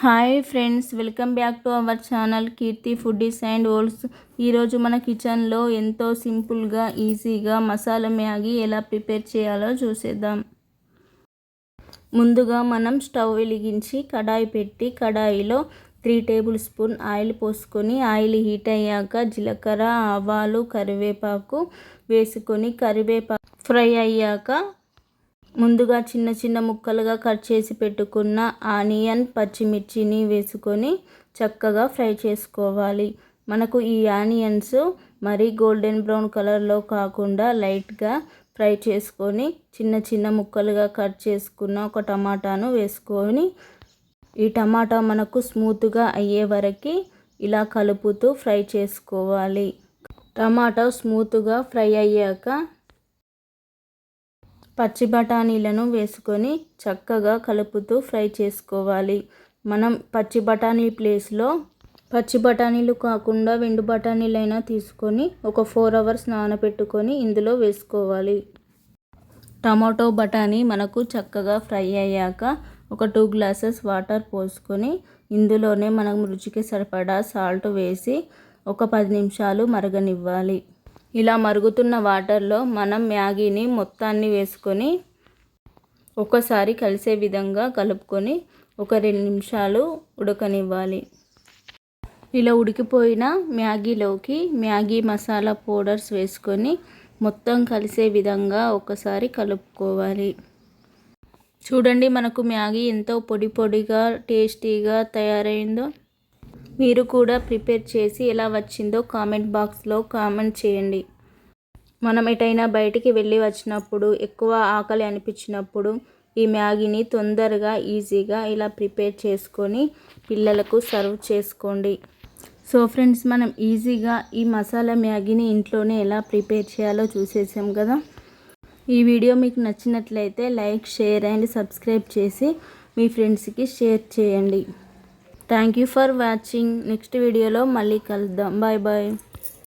Hi friends, welcome back to our channel Keerthi foodies and worlds. ఈరోజు మన కిచెన్లో ఎంతో సింపుల్గా ఈజీగా మసాలా మ్యాగీ ఎలా ప్రిపేర్ చేయాలో చూసేద్దాం. ముందుగా మనం స్టవ్ వెలిగించి కడాయి పెట్టి కడాయిలో 3 టేబుల్ స్పూన్ ఆయిల్ పోసుకొని ఆయిల్ హీట్ అయ్యాక జీలకర్ర, ఆవాలు, కరివేపాకు వేసుకొని కరివేపాకు ఫ్రై అయ్యాక ముందుగా చిన్న చిన్న ముక్కలుగా కట్ చేసి పెట్టుకున్న ఆనియన్, పచ్చిమిర్చిని వేసుకొని చక్కగా ఫ్రై చేసుకోవాలి. మనకు ఈ ఆనియన్స్ మరీ గోల్డెన్ బ్రౌన్ కలర్లో కాకుండా లైట్గా ఫ్రై చేసుకొని చిన్న చిన్న ముక్కలుగా కట్ చేసుకున్న ఒక టమాటాను వేసుకొని ఈ టమాటా మనకు స్మూత్గా అయ్యే వరకు ఇలా కలుపుతూ ఫ్రై చేసుకోవాలి. టమాటా స్మూత్గా ఫ్రై అయ్యాక పచ్చి బఠానీలను వేసుకొని చక్కగా కలుపుతూ ఫ్రై చేసుకోవాలి. మనం పచ్చి బఠానీ ప్లేస్లో పచ్చి బఠానీలు కాకుండా వెండు బఠానీలైనా తీసుకొని ఒక 4 అవర్స్ నానబెట్టుకొని ఇందులో వేసుకోవాలి. టమాటో బఠానీ మనకు చక్కగా ఫ్రై అయ్యాక ఒక 2 గ్లాసెస్ వాటర్ పోసుకొని ఇందులోనే మనం రుచికి సరిపడా సాల్ట్ వేసి ఒక 10 నిమిషాలు మరగనివ్వాలి. ఇలా మరుగుతున్న వాటర్లో మనం మ్యాగీని మొత్తాన్ని వేసుకొని ఒకసారి కలిసే విధంగా కలుపుకొని ఒక 2 నిమిషాలు ఉడకనివ్వాలి. ఇలా ఉడికిపోయిన మ్యాగీలోకి మ్యాగీ మసాలా పౌడర్స్ వేసుకొని మొత్తం కలిసే విధంగా ఒకసారి కలుపుకోవాలి. చూడండి, మనకు మ్యాగీ ఎంతో పొడి పొడిగా టేస్టీగా తయారైందో. మీరు కూడా ప్రిపేర్ చేసి ఎలా వచ్చిందో కామెంట్ బాక్స్లో కామెంట్ చేయండి. మనం ఎటైనా బయటికి వెళ్ళి వచ్చినప్పుడు ఎక్కువ ఆకలి అనిపించినప్పుడు ఈ మ్యాగీని తొందరగా ఈజీగా ఇలా ప్రిపేర్ చేసుకొని పిల్లలకు సర్వ్ చేసుకోండి. సో ఫ్రెండ్స్, మనం ఈజీగా ఈ మసాలా మ్యాగీని ఇంట్లోనే ఎలా ప్రిపేర్ చేయాలో చూసేసాం కదా. ఈ వీడియో మీకు నచ్చినట్లయితే లైక్, షేర్ అండ్ సబ్స్క్రైబ్ చేసి మీ ఫ్రెండ్స్కి షేర్ చేయండి. Thank you for watching. Next వీడియోలో మళ్ళీ కలుద్దాం. Bye bye.